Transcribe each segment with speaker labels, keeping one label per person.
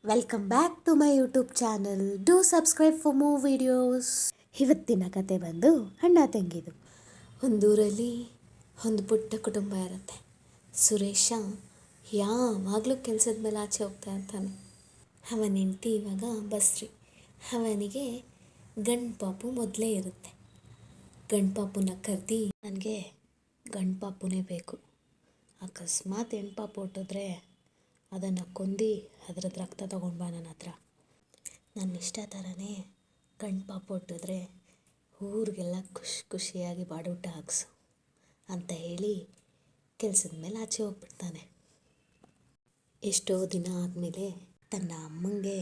Speaker 1: Welcome back to my YouTube channel. Do subscribe for more videos. ಇವತ್ತಿನ ಕತೆ ಬಂದು ಅಣ್ಣ ತಂಗಿದು. ಒಂದೂರಲ್ಲಿ ಒಂದು ಪುಟ್ಟ ಕುಟುಂಬ ಇರುತ್ತೆ. ಸುರೇಶ ಯಾವಾಗಲೂ ಕೆಲಸದ ಮೇಲೆ ಆಚೆ ಹೋಗ್ತಾ ಇರ್ತಾನೆ. ಅವನ ಹೆಂಡತಿ ಇವಾಗ ಬಸ್ರಿ. ಅವನಿಗೆ ಗಂಡು ಪಾಪು ಮೊದಲೇ ಇರುತ್ತೆ. ಗಂಡು ಪಾಪುನ ಕರೆದಿ, ನನಗೆ ಗಂಡು ಪಾಪುನೇ ಬೇಕು, ಅಕಸ್ಮಾತ್ ಹೆಣ್ಣು ಪಾಪು ಹೊಟ್ಟೋದ್ರೆ ಅದನ್ನು ಕೊಂದು ಅದ್ರದ್ದು ರಕ್ತ ತೊಗೊಂಡು ಬಾ ನನ್ನ ಹತ್ರ. ನನ್ನ ಇಷ್ಟ ಥರನೇ ಗಂಡು ಪಾಪು ಹುಟ್ಟಿದ್ರೆ ಊರಿಗೆಲ್ಲ ಖುಷಿಯಾಗಿ ಬಾಡೂಟ ಹಾಕ್ಸು ಅಂತ ಹೇಳಿ ಕೆಲಸದ ಮೇಲೆ ಆಚೆ ಹೋಗ್ಬಿಡ್ತಾನೆ. ಎಷ್ಟೋ ದಿನ ಆದಮೇಲೆ ತನ್ನ ಅಮ್ಮಂಗೆ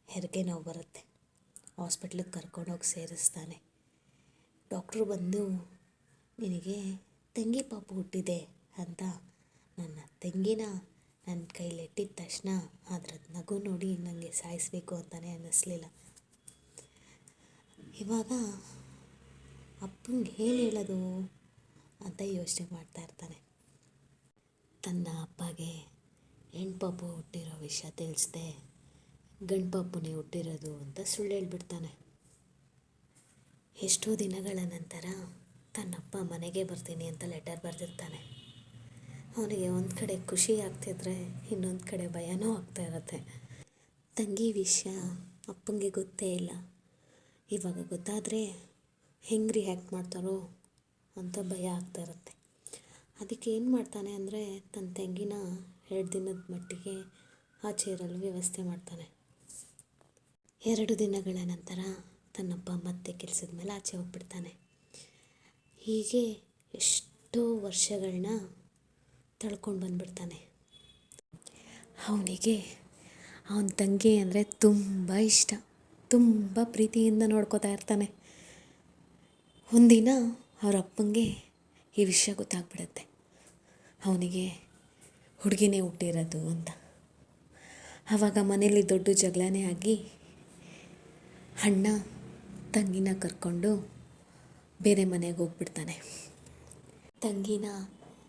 Speaker 1: ಹೆರಿಗೆ ನೋವು ಬರುತ್ತೆ. ಹಾಸ್ಪಿಟ್ಲಿಗೆ ಕರ್ಕೊಂಡೋಗಿ ಸೇರಿಸ್ತಾನೆ. ಡಾಕ್ಟ್ರು ಬಂದು, ನಿನಗೆ ತಂಗಿ ಪಾಪು ಹುಟ್ಟಿದೆ ಅಂತ ನನ್ನ ತಂಗಿನ ನನ್ನ ಕೈಲಿಟ್ಟಿದ ತಕ್ಷಣ ಅದ್ರದ್ದು ನಗು ನೋಡಿ ನನಗೆ ಸಾಯಿಸಬೇಕು ಅಂತಲೇ ಅನ್ನಿಸ್ಲಿಲ್ಲ. ಇವಾಗ ಅಪ್ಪಂಗೆ ಏನು ಹೇಳೋದು ಅಂತ ಯೋಚನೆ ಮಾಡ್ತಾ ಇರ್ತಾನೆ. ತನ್ನ ಅಪ್ಪಗೆ ಹೆಣ್ಣು ಪಾಪು ಹುಟ್ಟಿರೋ ವಿಷಯ ತಿಳಿಸ್ದೆ ಗಂಡು ಪಾಪುನೇ ಹುಟ್ಟಿರೋದು ಅಂತ ಸುಳ್ಳು ಹೇಳ್ಬಿಡ್ತಾನೆ. ಎಷ್ಟೋ ದಿನಗಳ ನಂತರ ತನ್ನಪ್ಪ ಮನೆಗೆ ಬರ್ತೀನಿ ಅಂತ ಲೆಟರ್ ಬರೆದಿರ್ತಾನೆ. ಅವನಿಗೆ ಒಂದು ಕಡೆ ಖುಷಿ ಆಗ್ತಿದ್ರೆ ಇನ್ನೊಂದು ಕಡೆ ಭಯನೂ ಆಗ್ತಾ ಇರುತ್ತೆ. ತಂಗಿ ವಿಷಯ ಅಪ್ಪಂಗೆ ಗೊತ್ತೇ ಇಲ್ಲ. ಇವಾಗ ಗೊತ್ತಾದರೆ ಹೆಂಗೆ ರಿಯಾಕ್ಟ್ ಮಾಡ್ತಾರೋ ಅಂತ ಭಯ ಆಗ್ತಾ ಇರುತ್ತೆ. ಅದಕ್ಕೆ ಏನು ಮಾಡ್ತಾನೆ ಅಂದರೆ ತನ್ನ ತಂಗಿನ 2 ದಿನದ ಮಟ್ಟಿಗೆ ಆಚೆ ಇರಲು ವ್ಯವಸ್ಥೆ ಮಾಡ್ತಾನೆ. 2 ದಿನಗಳ ನಂತರ ತನ್ನಪ್ಪ ಮತ್ತೆ ಕೆಲಸದ ಮೇಲೆ ಆಚೆ ಹೋಗ್ಬಿಡ್ತಾನೆ. ಹೀಗೆ ಎಷ್ಟೋ ವರ್ಷಗಳನ್ನ ತಳ್ಕೊಂಡು ಬಂದುಬಿಡ್ತಾನೆ. ಅವನಿಗೆ ಅವನ ತಂಗಿ ಅಂದರೆ ತುಂಬ ಇಷ್ಟ, ತುಂಬ ಪ್ರೀತಿಯಿಂದ ನೋಡ್ಕೋತಾ ಇರ್ತಾನೆ. ಒಂದಿನ ಅವ್ರ ಅಪ್ಪಂಗೆ ಈ ವಿಷಯ ಗೊತ್ತಾಗ್ಬಿಡುತ್ತೆ, ಅವನಿಗೆ ಹುಡುಗಿನೇ ಹುಟ್ಟಿರೋದು ಅಂತ. ಆವಾಗ ಮನೇಲಿ ದೊಡ್ಡ ಜಗಳನೇ ಆಗಿ ಅಣ್ಣ ತಂಗಿನ ಕರ್ಕೊಂಡು ಬೇರೆ ಮನೆಗೆ ಹೋಗ್ಬಿಡ್ತಾನೆ. ತಂಗಿನ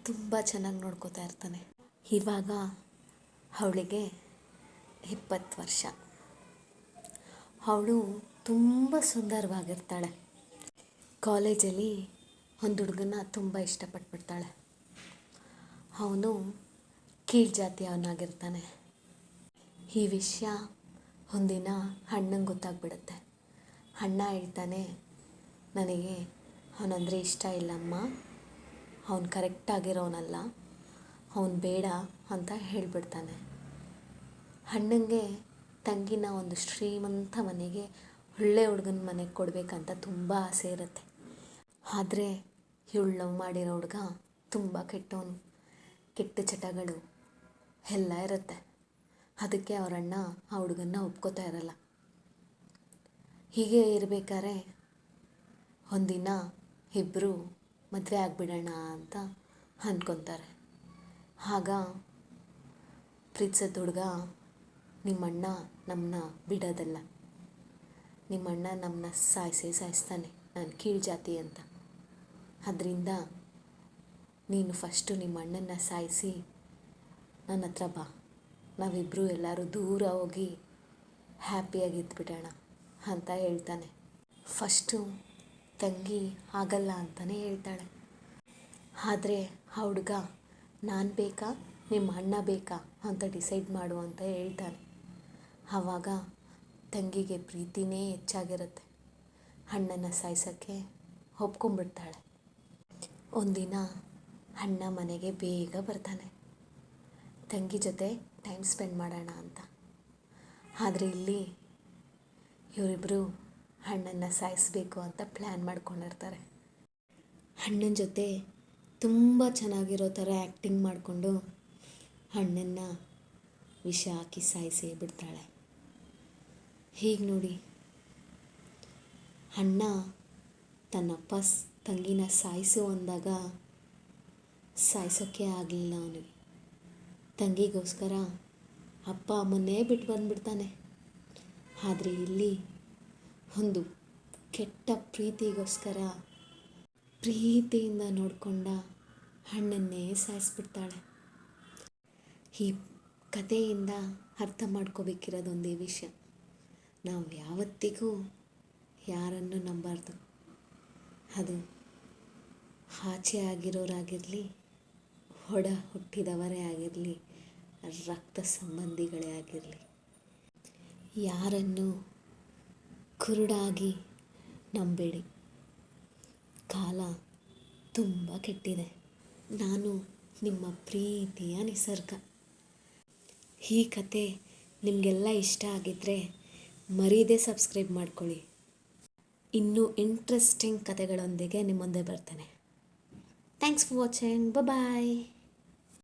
Speaker 1: ತುಂಬ ಚೆನ್ನಾಗಿ ನೋಡ್ಕೋತಾ ಇರ್ತಾನೆ. ಇವಾಗ ಅವಳಿಗೆ 20 ವರ್ಷ. ಅವಳು ತುಂಬ ಸುಂದರವಾಗಿರ್ತಾಳೆ. ಕಾಲೇಜಲ್ಲಿ ಒಂದು ಹುಡುಗನ ತುಂಬ ಇಷ್ಟಪಟ್ಬಿಡ್ತಾಳೆ. ಅವನು ಕೀಳು ಜಾತಿಯವನಾಗಿರ್ತಾನೆ. ಈ ವಿಷಯ ಒಂದಿನ ಅಣ್ಣಂಗೆ ಗೊತ್ತಾಗ್ಬಿಡುತ್ತೆ. ಅಣ್ಣ ಹೇಳ್ತಾನೆ, ನನಗೆ ಅವನಂದರೆ ಇಷ್ಟ ಇಲ್ಲಮ್ಮ, ಅವನು ಕರೆಕ್ಟಾಗಿರೋನಲ್ಲ, ಅವನು ಬೇಡ ಅಂತ ಹೇಳಿಬಿಡ್ತಾನೆ. ಅಣ್ಣಂಗೆ ತಂಗಿನ ಒಂದು ಶ್ರೀಮಂತ ಮನೆಗೆ, ಒಳ್ಳೆ ಹುಡುಗನ ಮನೆಗೆ ಕೊಡಬೇಕಂತ ತುಂಬ ಆಸೆ ಇರುತ್ತೆ. ಆದರೆ ಇವಳು ಲವ್ ಮಾಡಿರೋ ಹುಡುಗ ತುಂಬ ಕೆಟ್ಟವನು, ಕೆಟ್ಟ ಚಟಗಳು ಎಲ್ಲ ಇರುತ್ತೆ. ಅದಕ್ಕೆ ಅವರಣ್ಣ ಆ ಹುಡುಗನ್ನ ಒಪ್ಕೋತಾ ಇರಲ್ಲ. ಹೀಗೆ ಇರಬೇಕಾದ್ರೆ ಒಂದಿನ ಇಬ್ಬರು ಮದುವೆ ಆಗಿಬಿಡೋಣ ಅಂತ ಅಂದ್ಕೊತಾರೆ. ಆಗ ಪ್ರೀತಿಸೋದು ಹುಡುಗ, ನಿಮ್ಮಣ್ಣ ನಮ್ಮನ್ನ ಬಿಡೋದಲ್ಲ, ನಿಮ್ಮಣ್ಣ ನಮ್ಮನ್ನ ಸಾಯಿಸ್ತಾನೆ, ನಾನು ಕೀಳು ಜಾತಿ ಅಂತ. ಅದರಿಂದ ನೀನು ಫಸ್ಟು ನಿಮ್ಮ ಅಣ್ಣನ ಸಾಯಿಸಿ ನನ್ನ ಹತ್ರ ಬಾ, ನಾವಿಬ್ಬರು ಎಲ್ಲರೂ ದೂರ ಹೋಗಿ ಹ್ಯಾಪಿಯಾಗಿದ್ದುಬಿಡೋಣ ಅಂತ ಹೇಳ್ತಾನೆ. ಫಸ್ಟು ತಂಗಿ ಆಗಲ್ಲ ಅಂತಲೇ ಹೇಳ್ತಾಳೆ. ಆದರೆ ಆ ಹುಡುಗ, ನಾನು ಬೇಕಾ ನಿಮ್ಮ ಅಣ್ಣ ಬೇಕಾ ಅಂತ ಡಿಸೈಡ್ ಮಾಡು ಅಂತ ಹೇಳ್ತಾನೆ. ಆವಾಗ ತಂಗಿಗೆ ಪ್ರೀತಿನೇ ಹೆಚ್ಚಾಗಿರುತ್ತೆ. ಅಣ್ಣನ ಸಾಯಿಸೋಕ್ಕೆ ಒಪ್ಕೊಂಡ್ಬಿಡ್ತಾಳೆ. ಒಂದಿನ ಅಣ್ಣ ಮನೆಗೆ ಬೇಗ ಬರ್ತಾನೆ, ತಂಗಿ ಜೊತೆ ಟೈಮ್ ಸ್ಪೆಂಡ್ ಮಾಡೋಣ ಅಂತ. ಆದರೆ ಇಲ್ಲಿ ಇವರಿಬ್ಬರು ಅಣ್ಣನ ಸಾಯಿಸಬೇಕು ಅಂತ ಪ್ಲ್ಯಾನ್ ಮಾಡ್ಕೊಂಡಿರ್ತಾರೆ. ಅಣ್ಣನ ಜೊತೆ ತುಂಬ ಚೆನ್ನಾಗಿರೋ ಥರ ಆ್ಯಕ್ಟಿಂಗ್ ಮಾಡಿಕೊಂಡು ಅಣ್ಣನ ವಿಷ ಹಾಕಿ ಸಾಯಿಸೇ ಬಿಡ್ತಾಳೆ. ಹೀಗೆ ನೋಡಿ, ಅಣ್ಣ ತನ್ನಪ್ಪ ತಂಗಿನ ಸಾಯಿಸು ಅಂದಾಗ ಸಾಯಿಸೋಕ್ಕೆ ಆಗಲಿಲ್ಲ ಅವನಿಗೆ. ತಂಗಿಗೋಸ್ಕರ ಅಪ್ಪ ಅಮ್ಮನ್ನೇ ಬಿಟ್ಟು ಬಂದುಬಿಡ್ತಾನೆ. ಆದರೆ ಇಲ್ಲಿ ಒಂದು ಕೆಟ್ಟ ಪ್ರೀತಿಗೋಸ್ಕರ ಪ್ರೀತಿಯಿಂದ ನೋಡಿಕೊಂಡ ಅಣ್ಣನ್ನೇ ಸಾಯಿಸ್ಬಿಡ್ತಾಳೆ. ಈ ಕಥೆಯಿಂದ ಅರ್ಥ ಮಾಡ್ಕೋಬೇಕಿರೋದೊಂದೇ ವಿಷಯ, ನಾವು ಯಾವತ್ತಿಗೂ ಯಾರನ್ನು ನಂಬಾರ್ದು. ಅದು ಆಚೆ ಆಗಿರೋರಾಗಿರಲಿ, ಒಡ ಹುಟ್ಟಿದವರೇ ಆಗಿರಲಿ, ರಕ್ತ ಸಂಬಂಧಿಗಳೇ ಆಗಿರಲಿ, ಯಾರನ್ನು ಕುರುಡಾಗಿ ನಂಬೇಡಿ. ಕಾಲ ತುಂಬ ಕೆಟ್ಟಿದೆ. ನಾನು ನಿಮ್ಮ ಪ್ರೀತಿಯ ನಿಸರ್ಗ. ಈ ಕತೆ ನಿಮಗೆಲ್ಲ ಇಷ್ಟ ಆಗಿದ್ದರೆ ಮರೀದೇ ಸಬ್ಸ್ಕ್ರೈಬ್ ಮಾಡ್ಕೊಳ್ಳಿ. ಇನ್ನೂ ಇಂಟ್ರೆಸ್ಟಿಂಗ್ ಕತೆಗಳೊಂದಿಗೆ ನಿಮ್ಮ ಮುಂದೆ ಬರ್ತೇನೆ. Thanks for watching. ಬಾಯ್.